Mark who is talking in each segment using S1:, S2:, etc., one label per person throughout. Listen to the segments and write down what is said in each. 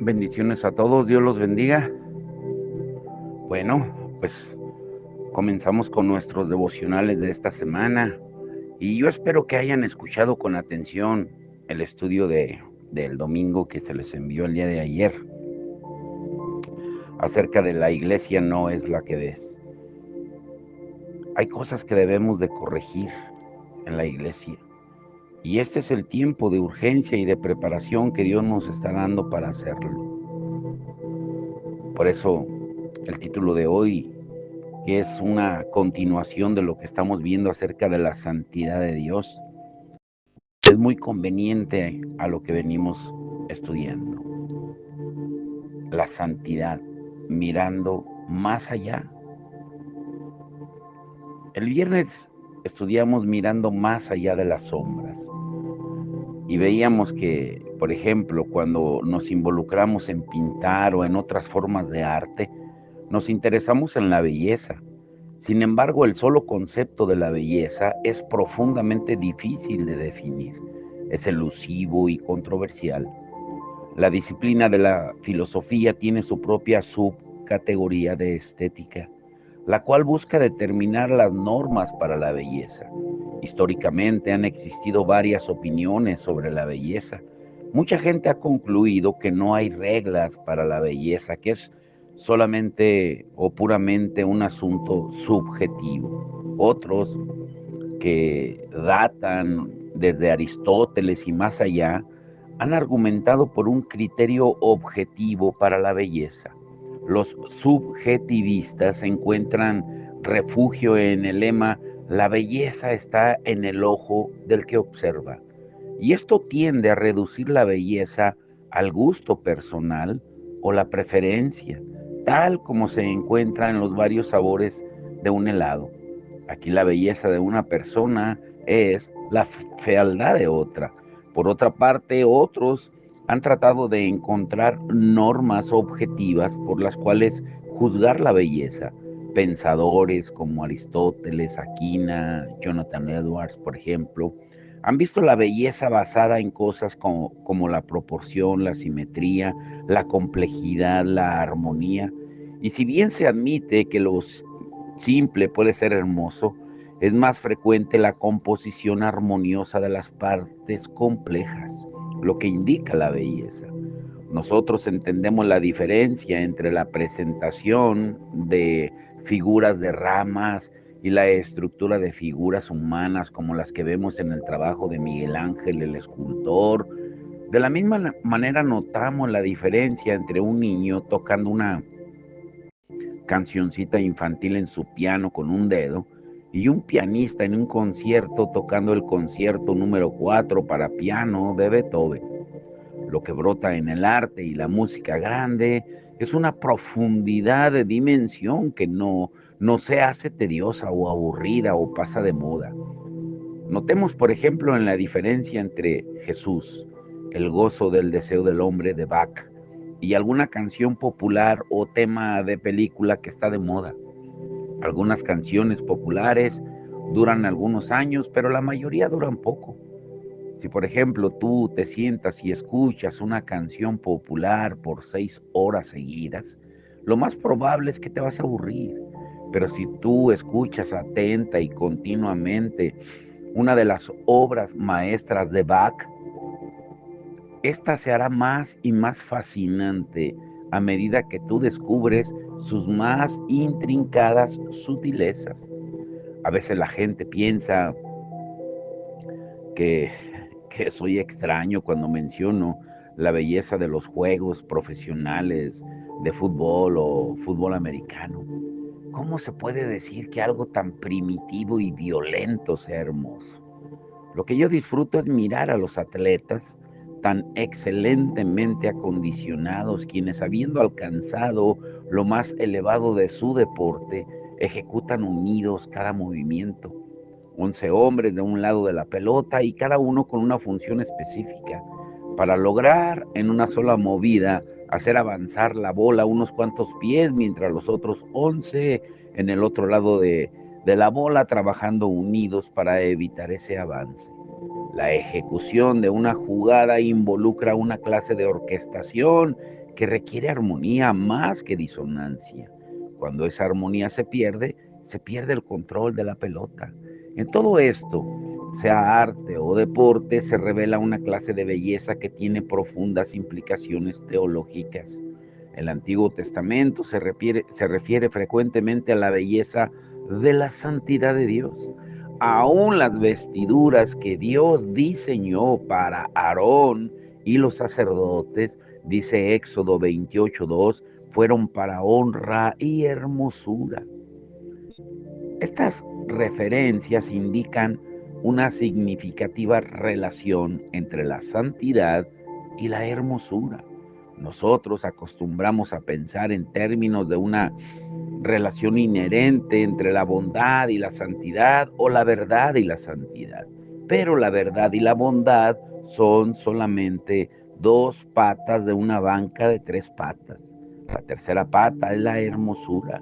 S1: Bendiciones a todos, Dios los bendiga. Bueno, pues comenzamos con nuestros devocionales de esta semana y yo espero que hayan escuchado con atención el estudio del domingo que se les envió el día de ayer acerca de la iglesia no es la que ves. Hay cosas que debemos de corregir en la iglesia y este es el tiempo de urgencia y de preparación que Dios nos está dando para hacerlo. Por eso el título de hoy, que es una continuación de lo que estamos viendo acerca de la santidad de Dios, es muy conveniente a lo que venimos estudiando. La santidad, mirando más allá. El viernes estudiamos mirando más allá de las sombras y veíamos que, por ejemplo, cuando nos involucramos en pintar o en otras formas de arte, nos interesamos en la belleza. Sin embargo, el solo concepto de la belleza es profundamente difícil de definir. Es elusivo y controversial. La disciplina de la filosofía tiene su propia subcategoría de estética, la cual busca determinar las normas para la belleza. Históricamente han existido varias opiniones sobre la belleza. Mucha gente ha concluido que no hay reglas para la belleza, que es solamente o puramente un asunto subjetivo. Otros que datan desde Aristóteles y más allá han argumentado por un criterio objetivo para la belleza. Los subjetivistas encuentran refugio en el lema "la belleza está en el ojo del que observa", y esto tiende a reducir la belleza al gusto personal o la preferencia, tal como se encuentra en los varios sabores de un helado. Aquí la belleza de una persona es la fealdad de otra. Por otra parte, otros han tratado de encontrar normas objetivas por las cuales juzgar la belleza. Pensadores como Aristóteles, Aquina, Jonathan Edwards, por ejemplo, han visto la belleza basada en cosas como la proporción, la simetría, la complejidad, la armonía. Y si bien se admite que lo simple puede ser hermoso, es más frecuente la composición armoniosa de las partes complejas, lo que indica la belleza. Nosotros entendemos la diferencia entre la presentación de figuras de ramas y la estructura de figuras humanas como las que vemos en el trabajo de Miguel Ángel, el escultor. De la misma manera notamos la diferencia entre un niño tocando una cancioncita infantil en su piano con un dedo y un pianista en un concierto tocando el concierto número 4 para piano de Beethoven. Lo que brota en el arte y la música grande es una profundidad de dimensión que no se hace tediosa o aburrida o pasa de moda. Notemos, por ejemplo, en la diferencia entre Jesús, el gozo del deseo del hombre de Bach, y alguna canción popular o tema de película que está de moda. Algunas canciones populares duran algunos años, pero la mayoría duran poco. Si por ejemplo tú te sientas y escuchas una canción popular por 6 horas seguidas, lo más probable es que te vas a aburrir. Pero si tú escuchas atenta y continuamente una de las obras maestras de Bach, esta se hará más y más fascinante a medida que tú descubres sus más intrincadas sutilezas. A veces la gente piensa que, que soy extraño cuando menciono la belleza de los juegos profesionales de fútbol o fútbol americano. ¿Cómo se puede decir que algo tan primitivo y violento sea hermoso? Lo que yo disfruto es mirar a los atletas tan excelentemente acondicionados, quienes habiendo alcanzado lo más elevado de su deporte, ejecutan unidos cada movimiento. 11 hombres de un lado de la pelota y cada uno con una función específica, para lograr en una sola movida hacer avanzar la bola unos cuantos pies, mientras los otros 11 en el otro lado de la bola trabajando unidos para evitar ese avance. La ejecución de una jugada involucra una clase de orquestación que requiere armonía más que disonancia. Cuando esa armonía se pierde el control de la pelota. En todo esto, sea arte o deporte, se revela una clase de belleza que tiene profundas implicaciones teológicas. El Antiguo Testamento se refiere frecuentemente a la belleza de la santidad de Dios. Aún las vestiduras que Dios diseñó para Aarón y los sacerdotes, dice Éxodo 28:2, fueron para honra y hermosura. Estas referencias indican una significativa relación entre la santidad y la hermosura. Nosotros acostumbramos a pensar en términos de una relación inherente entre la bondad y la santidad o la verdad y la santidad. Pero la verdad y la bondad son solamente dos patas de una banca de tres patas. La tercera pata es la hermosura.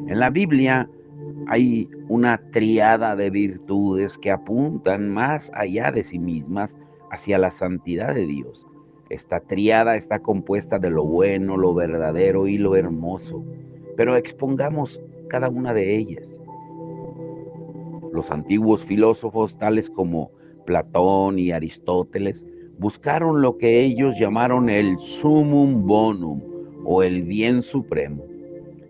S1: En la Biblia hay una triada de virtudes que apuntan más allá de sí mismas hacia la santidad de Dios. Esta triada está compuesta de lo bueno, lo verdadero y lo hermoso, pero expongamos cada una de ellas. Los antiguos filósofos, tales como Platón y Aristóteles, buscaron lo que ellos llamaron el summum bonum o el bien supremo.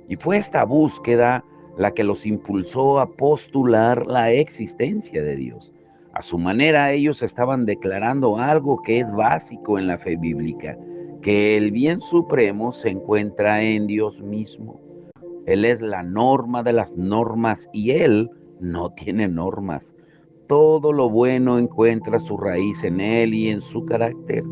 S1: Y fue esta búsqueda la que los impulsó a postular la existencia de Dios. A su manera, ellos estaban declarando algo que es básico en la fe bíblica, que el bien supremo se encuentra en Dios mismo. Él es la norma de las normas y Él no tiene normas. Todo lo bueno encuentra su raíz en Él y en su carácter.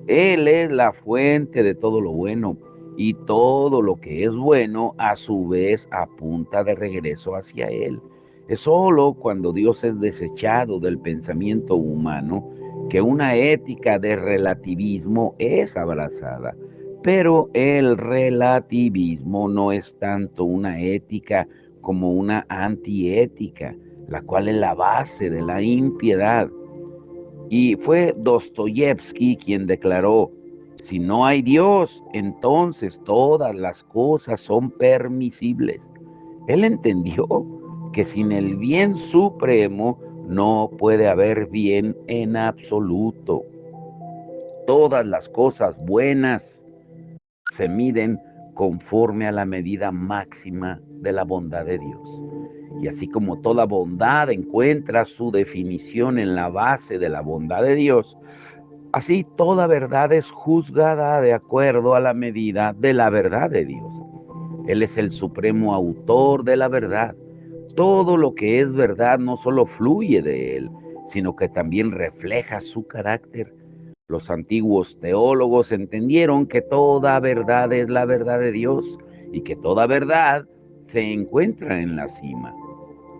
S1: Él es la fuente de todo lo bueno y todo lo que es bueno a su vez apunta de regreso hacia Él. Es solo cuando Dios es desechado del pensamiento humano que una ética de relativismo es abrazada. Pero el relativismo no es tanto una ética como una antiética, la cual es la base de la impiedad. Y fue Dostoyevsky quien declaró: si no hay Dios, entonces todas las cosas son permisibles. Él entendió que sin el bien supremo no puede haber bien en absoluto. Todas las cosas buenas se miden conforme a la medida máxima de la bondad de Dios. Y así como toda bondad encuentra su definición en la base de la bondad de Dios, así toda verdad es juzgada de acuerdo a la medida de la verdad de Dios. Él es el supremo autor de la verdad. Todo lo que es verdad no solo fluye de Él, sino que también refleja su carácter. Los antiguos teólogos entendieron que toda verdad es la verdad de Dios y que toda verdad se encuentra en la cima.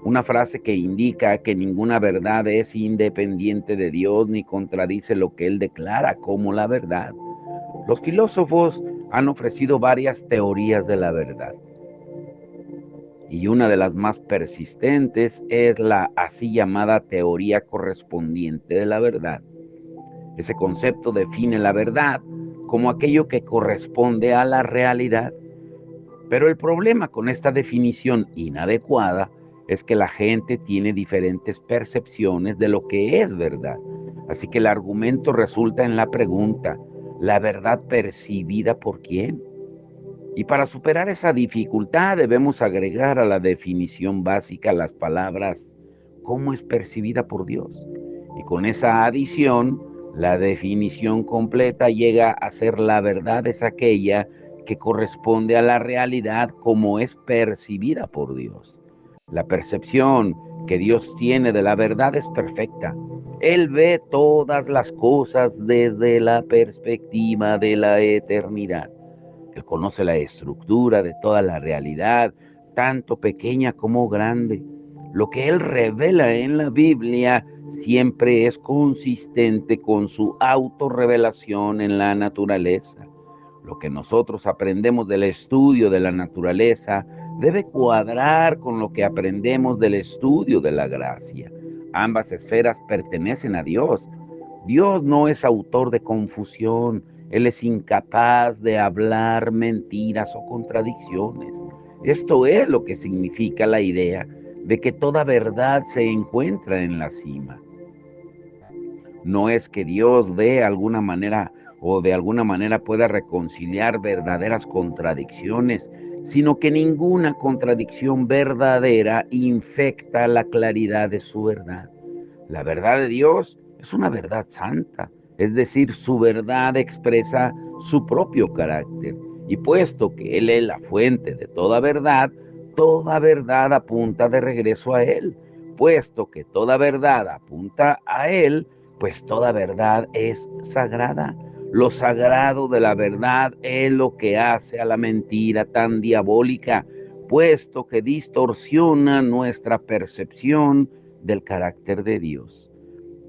S1: Una frase que indica que ninguna verdad es independiente de Dios ni contradice lo que Él declara como la verdad. Los filósofos han ofrecido varias teorías de la verdad y una de las más persistentes es la así llamada teoría correspondiente de la verdad. Ese concepto define la verdad como aquello que corresponde a la realidad. Pero el problema con esta definición inadecuada es que la gente tiene diferentes percepciones de lo que es verdad. Así que el argumento resulta en la pregunta: ¿la verdad percibida por quién? Y para superar esa dificultad debemos agregar a la definición básica las palabras ¿cómo es percibida por Dios? Y con esa adición, la definición completa llega a ser: la verdad es aquella que corresponde a la realidad como es percibida por Dios. La percepción que Dios tiene de la verdad es perfecta. Él ve todas las cosas desde la perspectiva de la eternidad. Él conoce la estructura de toda la realidad, tanto pequeña como grande. Lo que Él revela en la Biblia siempre es consistente con su autorrevelación en la naturaleza. Lo que nosotros aprendemos del estudio de la naturaleza debe cuadrar con lo que aprendemos del estudio de la gracia. Ambas esferas pertenecen a Dios. Dios no es autor de confusión Él es incapaz de hablar mentiras o contradicciones. Esto es lo que significa la idea de que toda verdad se encuentra en la cima. No es que Dios de alguna manera o de alguna manera pueda reconciliar verdaderas contradicciones, sino que ninguna contradicción verdadera infecta la claridad de su verdad. La verdad de Dios es una verdad santa, es decir, su verdad expresa su propio carácter. Y puesto que Él es la fuente de toda verdad apunta de regreso a Él. Puesto que toda verdad apunta a Él, pues toda verdad es sagrada. Lo sagrado de la verdad es lo que hace a la mentira tan diabólica, puesto que distorsiona nuestra percepción del carácter de Dios.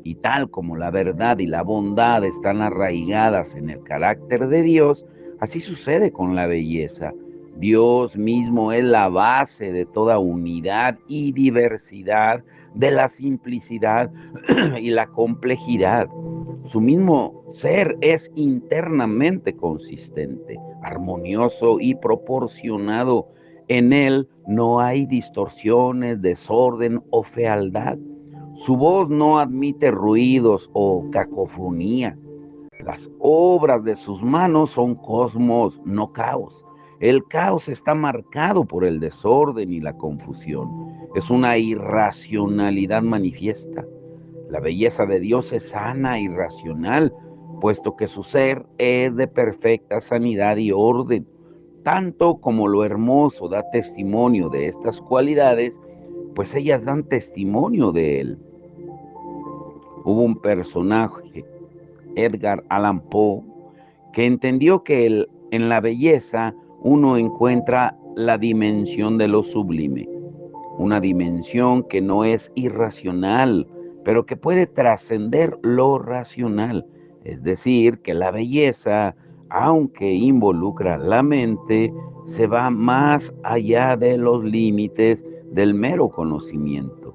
S1: Y tal como la verdad y la bondad están arraigadas en el carácter de Dios, así sucede con la belleza. Dios mismo es la base de toda unidad y diversidad, de la simplicidad y la complejidad. Su mismo ser es internamente consistente, armonioso y proporcionado. En él no hay distorsiones, desorden o fealdad. Su voz no admite ruidos o cacofonía. Las obras de sus manos son cosmos, no caos. El caos está marcado por el desorden y la confusión. Es una irracionalidad manifiesta. La belleza de Dios es sana y racional, puesto que su ser es de perfecta sanidad y orden. Tanto como lo hermoso da testimonio de estas cualidades, pues ellas dan testimonio de él. Hubo un personaje, Edgar Allan Poe, que entendió que en la belleza uno encuentra la dimensión de lo sublime, una dimensión que no es irracional, pero que puede trascender lo racional. Es decir, que la belleza, aunque involucra la mente, se va más allá de los límites del mero conocimiento.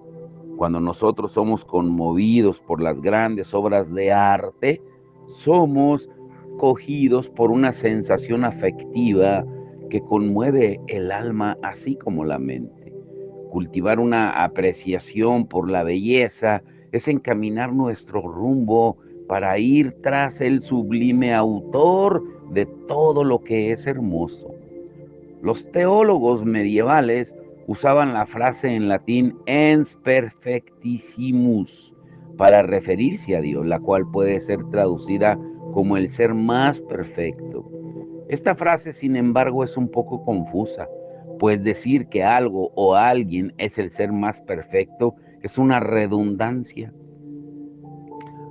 S1: Cuando nosotros somos conmovidos por las grandes obras de arte, somos cogidos por una sensación afectiva que conmueve el alma así como la mente. Cultivar una apreciación por la belleza es encaminar nuestro rumbo para ir tras el sublime autor de todo lo que es hermoso. Los teólogos medievales usaban la frase en latín ens perfectissimus para referirse a Dios, la cual puede ser traducida como el ser más perfecto. Esta frase, sin embargo, es un poco confusa, pues decir que algo o alguien es el ser más perfecto es una redundancia.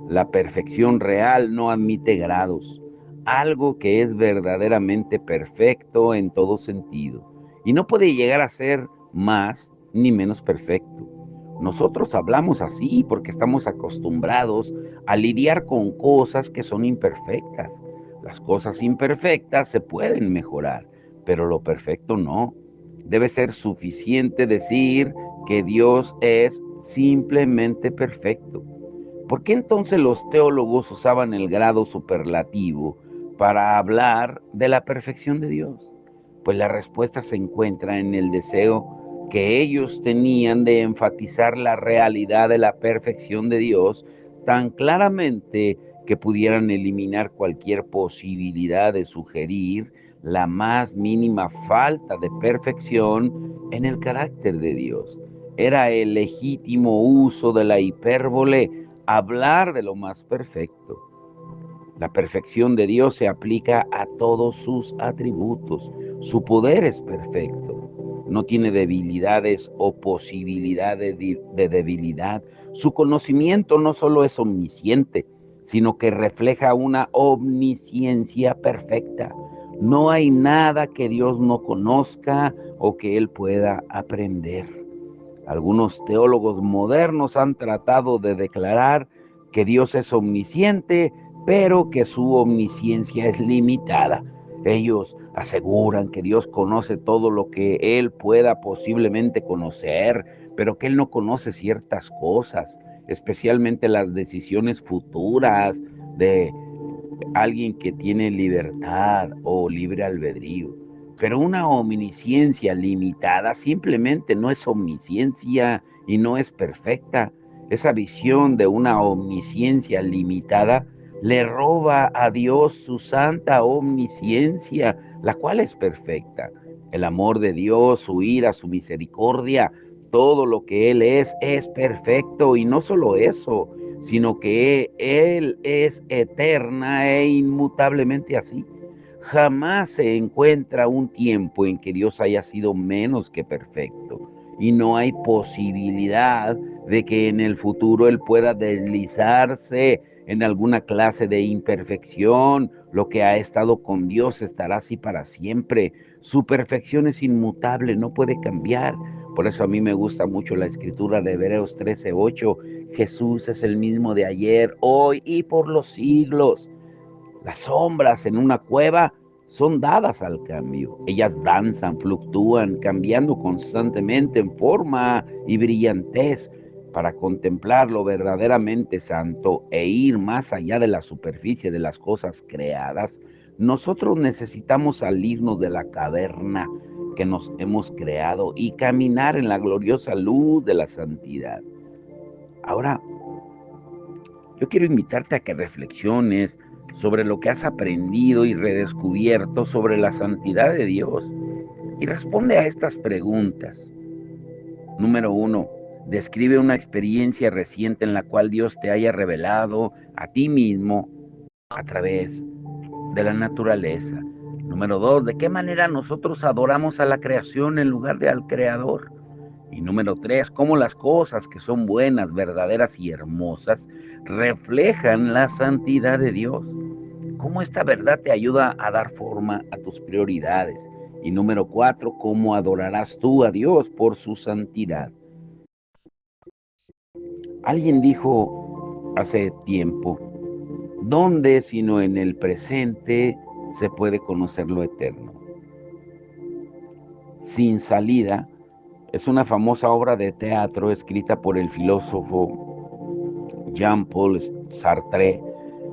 S1: La perfección real no admite grados, algo que es verdaderamente perfecto en todo sentido, y no puede llegar a ser más ni menos perfecto. Nosotros hablamos así porque estamos acostumbrados a lidiar con cosas que son imperfectas. Las cosas imperfectas se pueden mejorar, pero lo perfecto no. Debe ser suficiente decir que Dios es simplemente perfecto. ¿Por qué entonces los teólogos usaban el grado superlativo para hablar de la perfección de Dios? Pues la respuesta se encuentra en el deseo que ellos tenían de enfatizar la realidad de la perfección de Dios tan claramente que pudieran eliminar cualquier posibilidad de sugerir la más mínima falta de perfección en el carácter de Dios. Era el legítimo uso de la hipérbole hablar de lo más perfecto. La perfección de Dios se aplica a todos sus atributos. Su poder es perfecto. No tiene debilidades o posibilidades de debilidad. Su conocimiento no solo es omnisciente, sino que refleja una omnisciencia perfecta. No hay nada que Dios no conozca o que Él pueda aprender. Algunos teólogos modernos han tratado de declarar que Dios es omnisciente, pero que su omnisciencia es limitada. Ellos aseguran que Dios conoce todo lo que Él pueda posiblemente conocer, pero que Él no conoce ciertas cosas, especialmente las decisiones futuras de alguien que tiene libertad o libre albedrío. Pero una omnisciencia limitada simplemente no es omnisciencia y no es perfecta. Esa visión de una omnisciencia limitada le roba a Dios su santa omnisciencia, la cual es perfecta. El amor de Dios, su ira, su misericordia, todo lo que Él es perfecto. Y no solo eso, sino que Él es eterna e inmutablemente así. Jamás se encuentra un tiempo en que Dios haya sido menos que perfecto, y no hay posibilidad de que en el futuro Él pueda deslizarse en alguna clase de imperfección. Lo que ha estado con Dios estará así para siempre. Su perfección es inmutable, no puede cambiar. Por eso a mí me gusta mucho la escritura de Hebreos 13:8. Jesús es el mismo de ayer, hoy y por los siglos. Las sombras en una cueva son dadas al cambio. Ellas danzan, fluctúan, cambiando constantemente en forma y brillantez. Para contemplar lo verdaderamente santo e ir más allá de la superficie de las cosas creadas, nosotros necesitamos salirnos de la caverna que nos hemos creado y caminar en la gloriosa luz de la santidad. Ahora, yo quiero invitarte a que reflexiones sobre lo que has aprendido y redescubierto sobre la santidad de Dios, y responde a estas preguntas. Número 1. Describe una experiencia reciente en la cual Dios te haya revelado a ti mismo a través de la naturaleza. Número 2. ¿De qué manera nosotros adoramos a la creación en lugar de al Creador? Y número 3, cómo las cosas que son buenas, verdaderas y hermosas reflejan la santidad de Dios. Cómo esta verdad te ayuda a dar forma a tus prioridades. Y número 4, cómo adorarás tú a Dios por su santidad. Alguien dijo hace tiempo, ¿dónde sino en el presente se puede conocer lo eterno? Sin salida es una famosa obra de teatro escrita por el filósofo Jean-Paul Sartre,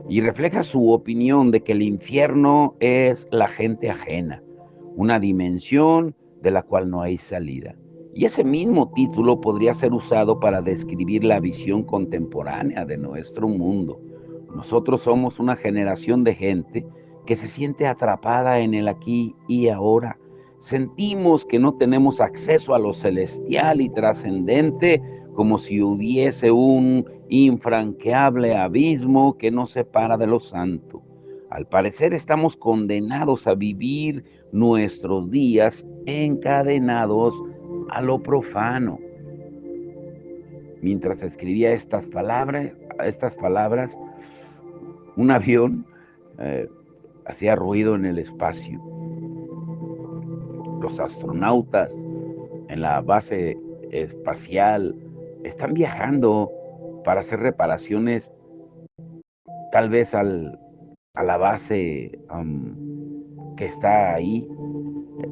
S1: y refleja su opinión de que el infierno es la gente ajena, una dimensión de la cual no hay salida. Y ese mismo título podría ser usado para describir la visión contemporánea de nuestro mundo. Nosotros somos una generación de gente que se siente atrapada en el aquí y ahora. Sentimos que no tenemos acceso a lo celestial y trascendente, como si hubiese un infranqueable abismo que nos separa de lo santo. Al parecer estamos condenados a vivir nuestros días encadenados a lo profano. Mientras escribía estas palabras, un avión eh, hacía ruido en el espacio. Los astronautas en la base espacial están viajando para hacer reparaciones, tal vez a la base que está ahí,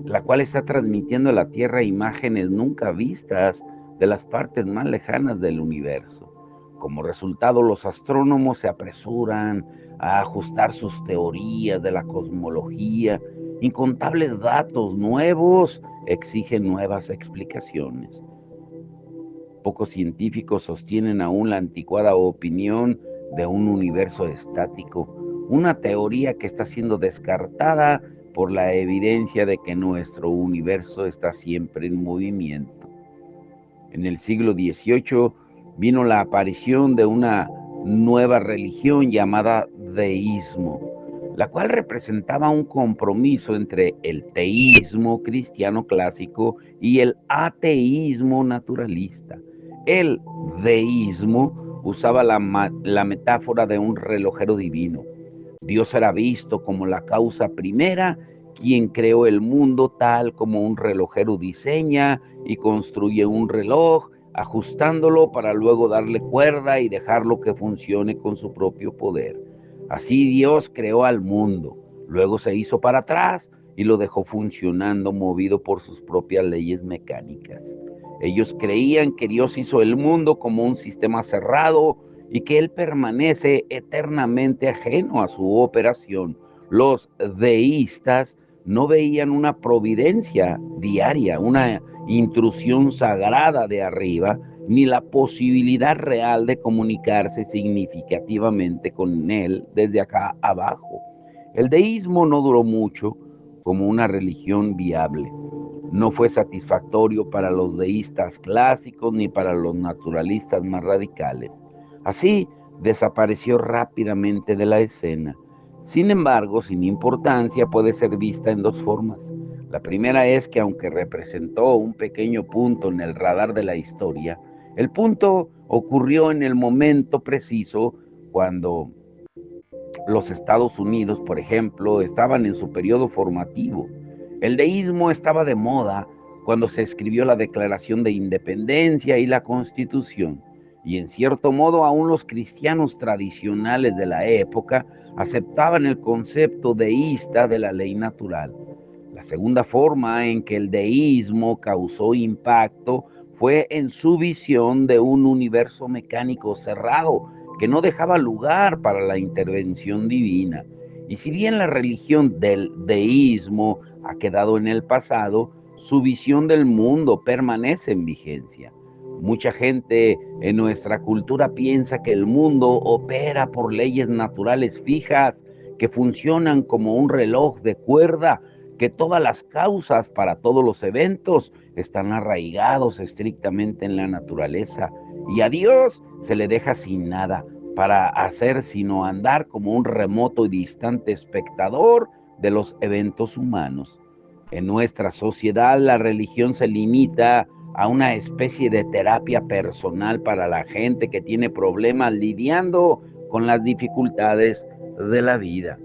S1: la cual está transmitiendo a la Tierra imágenes nunca vistas de las partes más lejanas del universo. Como resultado, los astrónomos se apresuran a ajustar sus teorías de la cosmología. Incontables datos nuevos exigen nuevas explicaciones. Pocos científicos sostienen aún la anticuada opinión de un universo estático, una teoría que está siendo descartada por la evidencia de que nuestro universo está siempre en movimiento. En el siglo XVIII vino la aparición de una nueva religión llamada deísmo, la cual representaba un compromiso entre el teísmo cristiano clásico y el ateísmo naturalista. El deísmo usaba la metáfora de un relojero divino. Dios era visto como la causa primera, quien creó el mundo tal como un relojero diseña y construye un reloj, ajustándolo para luego darle cuerda y dejarlo que funcione con su propio poder. Así Dios creó al mundo, luego se hizo para atrás y lo dejó funcionando, movido por sus propias leyes mecánicas. Ellos creían que Dios hizo el mundo como un sistema cerrado y que él permanece eternamente ajeno a su operación. Los deístas no veían una providencia diaria, una intrusión sagrada de arriba, ni la posibilidad real de comunicarse significativamente con él desde acá abajo. El deísmo no duró mucho como una religión viable. No fue satisfactorio para los deístas clásicos ni para los naturalistas más radicales. Así, desapareció rápidamente de la escena. Sin embargo, sin importancia, puede ser vista en dos formas. La primera es que aunque representó un pequeño punto en el radar de la historia, el punto ocurrió en el momento preciso cuando los Estados Unidos, por ejemplo, estaban en su periodo formativo. El deísmo estaba de moda cuando se escribió la Declaración de Independencia y la Constitución, y en cierto modo aún los cristianos tradicionales de la época aceptaban el concepto deísta de la ley natural. La segunda forma en que el deísmo causó impacto fue en su visión de un universo mecánico cerrado que no dejaba lugar para la intervención divina. Y si bien la religión del deísmo ha quedado en el pasado, su visión del mundo permanece en vigencia. Mucha gente en nuestra cultura piensa que el mundo opera por leyes naturales fijas, que funcionan como un reloj de cuerda, que todas las causas para todos los eventos están arraigados estrictamente en la naturaleza, y a Dios se le deja sin nada para hacer sino andar como un remoto y distante espectador de los eventos humanos. En nuestra sociedad la religión se limita a una especie de terapia personal para la gente que tiene problemas lidiando con las dificultades de la vida.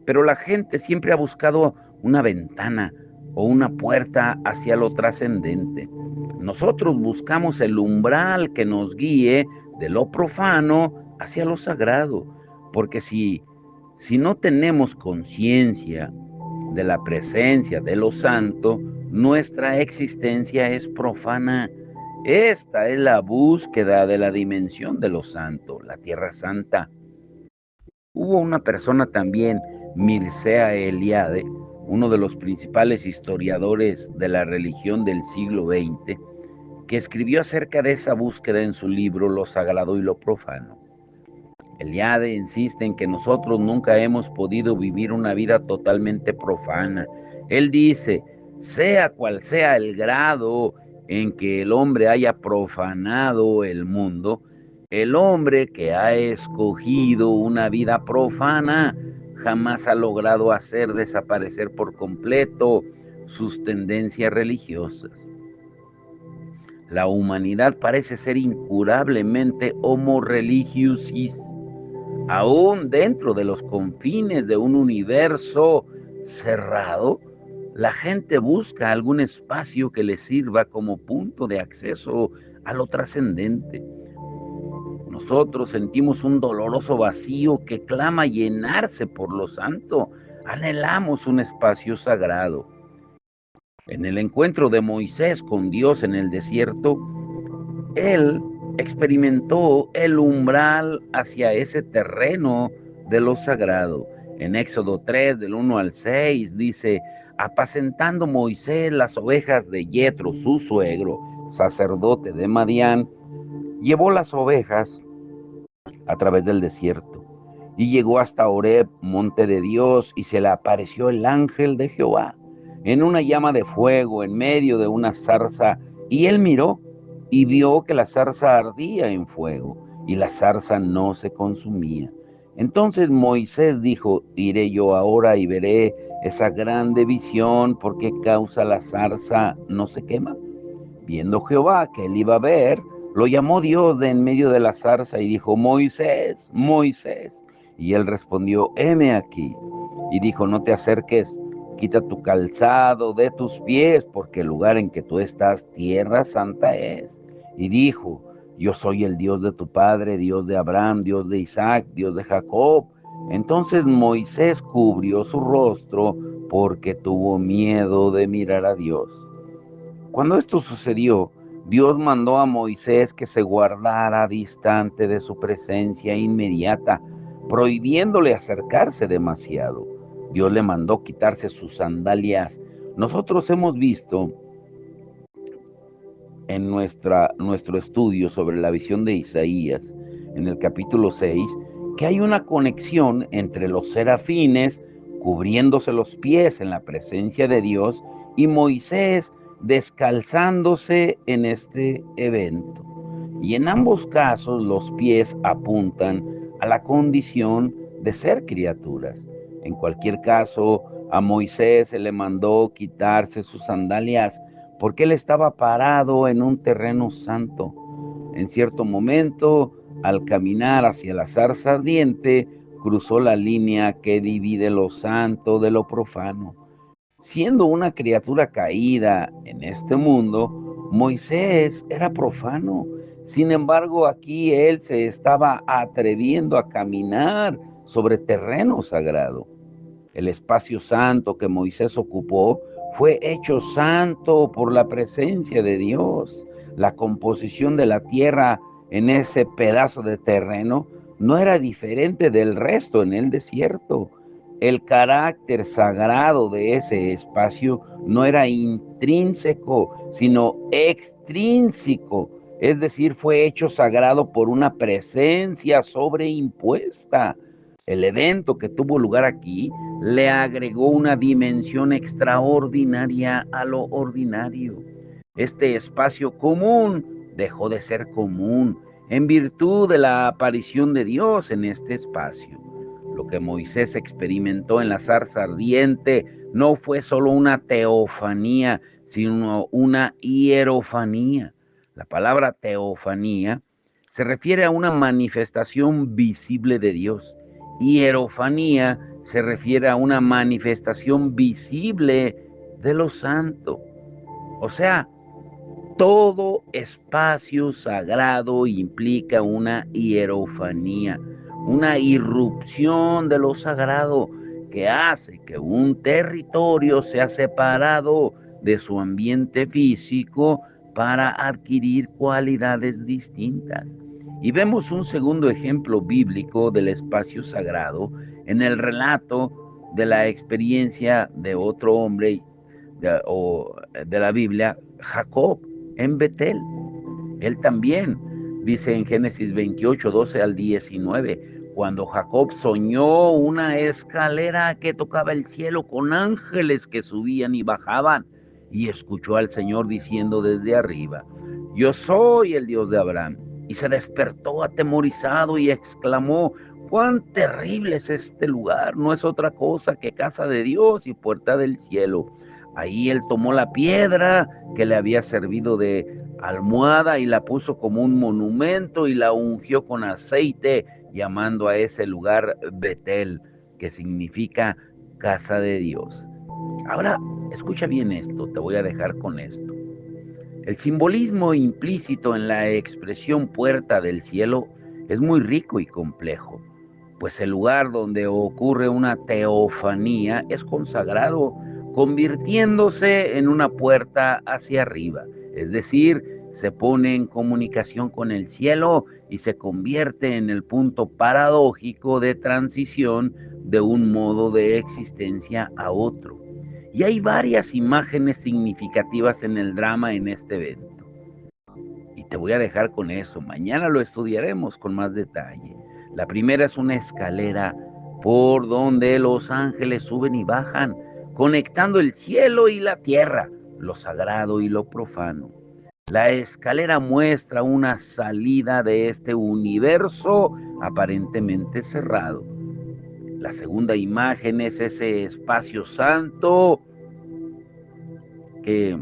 S1: Pero la gente siempre ha buscado una ventana o una puerta hacia lo trascendente. Nosotros buscamos el umbral que nos guíe de lo profano hacia lo sagrado, porque si no tenemos conciencia de la presencia de lo santo, nuestra existencia es profana. Esta es la búsqueda de la dimensión de lo santo, la tierra santa. Hubo una persona también, Mircea Eliade, uno de los principales historiadores de la religión del siglo XX, que escribió acerca de esa búsqueda en su libro Lo Sagrado y lo Profano. Eliade insiste en que nosotros nunca hemos podido vivir una vida totalmente profana. Él dice, sea cual sea el grado en que el hombre haya profanado el mundo, el hombre que ha escogido una vida profana jamás ha logrado hacer desaparecer por completo sus tendencias religiosas. La humanidad parece ser incurablemente homo religiosis, aún dentro de los confines de un universo cerrado. La gente busca algún espacio que le sirva como punto de acceso a lo trascendente. Nosotros sentimos un doloroso vacío que clama llenarse por lo santo. Anhelamos un espacio sagrado. En el encuentro de Moisés con Dios en el desierto, él experimentó el umbral hacia ese terreno de lo sagrado. En Éxodo 3, del 1 al 6, dice, apacentando Moisés las ovejas de Yetro, su suegro, sacerdote de Madián, llevó las ovejas a través del desierto y llegó hasta Horeb, monte de Dios, y se le apareció el ángel de Jehová en una llama de fuego en medio de una zarza, y él miró y vio que la zarza ardía en fuego y la zarza no se consumía. Entonces Moisés dijo, iré yo ahora y veré esa grande visión, ¿por qué causa la zarza no se quema? Viendo Jehová que él iba a ver, lo llamó Dios de en medio de la zarza y dijo, Moisés, Moisés. Y él respondió, heme aquí. Y dijo, no te acerques, quita tu calzado de tus pies, porque el lugar en que tú estás, tierra santa es. Y dijo, yo soy el Dios de tu padre, Dios de Abraham, Dios de Isaac, Dios de Jacob. Entonces Moisés cubrió su rostro porque tuvo miedo de mirar a Dios. Cuando esto sucedió, Dios mandó a Moisés que se guardara distante de su presencia inmediata, prohibiéndole acercarse demasiado. Dios le mandó quitarse sus sandalias. Nosotros hemos visto en nuestro estudio sobre la visión de Isaías, en el capítulo 6, que hay una conexión entre los serafines cubriéndose los pies en la presencia de Dios y Moisés descalzándose en este evento. Y en ambos casos los pies apuntan a la condición de ser criaturas. En cualquier caso, a Moisés se le mandó quitarse sus sandalias porque él estaba parado en un terreno santo. En cierto momento, al caminar hacia la zarza ardiente, cruzó la línea que divide lo santo de lo profano. Siendo una criatura caída en este mundo, Moisés era profano. Sin embargo, aquí él se estaba atreviendo a caminar sobre terreno sagrado. El espacio santo que Moisés ocupó fue hecho santo por la presencia de Dios. La composición de la tierra en ese pedazo de terreno no era diferente del resto en el desierto. El carácter sagrado de ese espacio no era intrínseco, sino extrínseco. Es decir, fue hecho sagrado por una presencia sobreimpuesta. El evento que tuvo lugar aquí le agregó una dimensión extraordinaria a lo ordinario. Este espacio común dejó de ser común en virtud de la aparición de Dios en este espacio. Lo que Moisés experimentó en la zarza ardiente no fue solo una teofanía, sino una hierofanía. La palabra teofanía se refiere a una manifestación visible de Dios. Hierofanía se refiere a una manifestación visible de lo santo. O sea, todo espacio sagrado implica una hierofanía, una irrupción de lo sagrado que hace que un territorio sea separado de su ambiente físico para adquirir cualidades distintas. Y vemos un segundo ejemplo bíblico del espacio sagrado en el relato de la experiencia de otro hombre de la Biblia, Jacob, en Betel. Él también dice en Génesis 28, 12 al 19, cuando Jacob soñó una escalera que tocaba el cielo con ángeles que subían y bajaban, y escuchó al Señor diciendo desde arriba: yo soy el Dios de Abraham. Y se despertó atemorizado y exclamó: cuán terrible es este lugar, no es otra cosa que casa de Dios y puerta del cielo. Ahí él tomó la piedra que le había servido de almohada y la puso como un monumento y la ungió con aceite, llamando a ese lugar Betel, que significa casa de Dios. Ahora, escucha bien esto, te voy a dejar con esto. El simbolismo implícito en la expresión puerta del cielo es muy rico y complejo, pues el lugar donde ocurre una teofanía es consagrado, convirtiéndose en una puerta hacia arriba, es decir, se pone en comunicación con el cielo y se convierte en el punto paradójico de transición de un modo de existencia a otro. Y hay varias imágenes significativas en el drama en este evento. Y te voy a dejar con eso. Mañana lo estudiaremos con más detalle. La primera es una escalera por donde los ángeles suben y bajan, conectando el cielo y la tierra, lo sagrado y lo profano. La escalera muestra una salida de este universo aparentemente cerrado. La segunda imagen es ese espacio santo que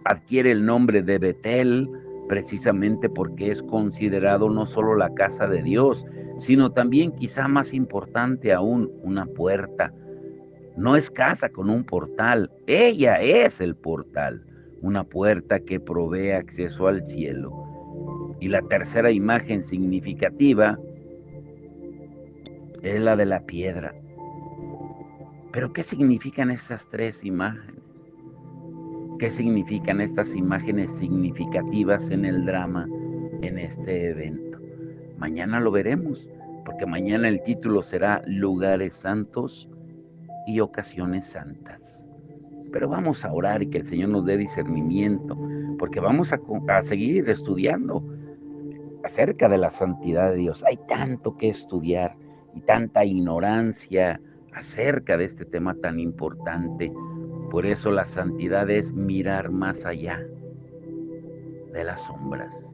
S1: adquiere el nombre de Betel precisamente porque es considerado no solo la casa de Dios, sino también, quizá más importante aún, una puerta. No es casa con un portal, ella es el portal, una puerta que provee acceso al cielo. Y la tercera imagen significativa es la de la piedra. ¿Pero qué significan estas tres imágenes? ¿Qué significan estas imágenes significativas en el drama, en este evento? Mañana lo veremos, porque mañana el título será Lugares Santos y Ocasiones Santas. Pero vamos a orar y que el Señor nos dé discernimiento, porque vamos a seguir estudiando acerca de la santidad de Dios. Hay tanto que estudiar y tanta ignorancia acerca de este tema tan importante. Por eso la santidad es mirar más allá de las sombras.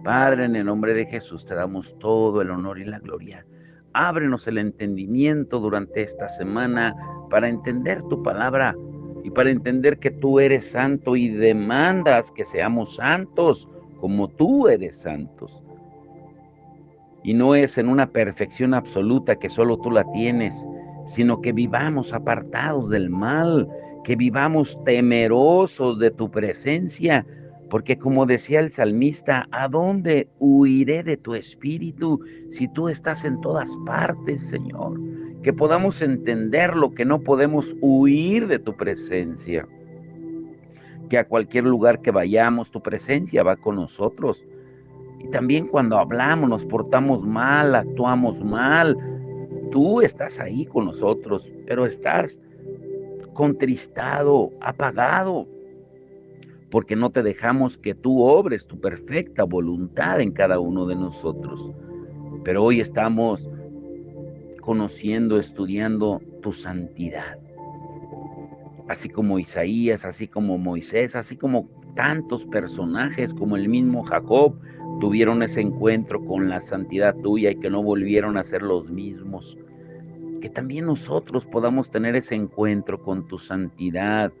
S1: Padre, en el nombre de Jesús te damos todo el honor y la gloria. Ábrenos el entendimiento durante esta semana para entender tu palabra y para entender que tú eres santo y demandas que seamos santos como tú eres santos. Y no es en una perfección absoluta que solo tú la tienes, sino que vivamos apartados del mal, que vivamos temerosos de tu presencia, porque como decía el salmista, ¿a dónde huiré de tu espíritu si tú estás en todas partes, Señor? Que podamos entender lo que no podemos huir de tu presencia, que a cualquier lugar que vayamos, tu presencia va con nosotros. Y también cuando hablamos, nos portamos mal, actuamos mal, tú estás ahí con nosotros, pero estás contristado, apagado, porque no te dejamos que tú obres tu perfecta voluntad en cada uno de nosotros. Pero hoy estamos conociendo, estudiando tu santidad, así como Isaías, así como Moisés, así como tantos personajes como el mismo Jacob tuvieron ese encuentro con la santidad tuya y que no volvieron a ser los mismos. Que también nosotros podamos tener ese encuentro con tu santidad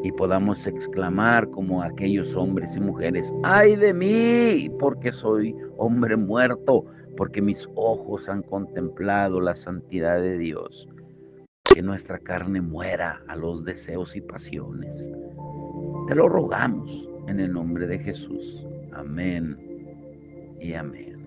S1: y podamos exclamar como aquellos hombres y mujeres, ¡ay de mí! Porque soy hombre muerto, porque mis ojos han contemplado la santidad de Dios. Que nuestra carne muera a los deseos y pasiones. Te lo rogamos en el nombre de Jesús. Amén y amén.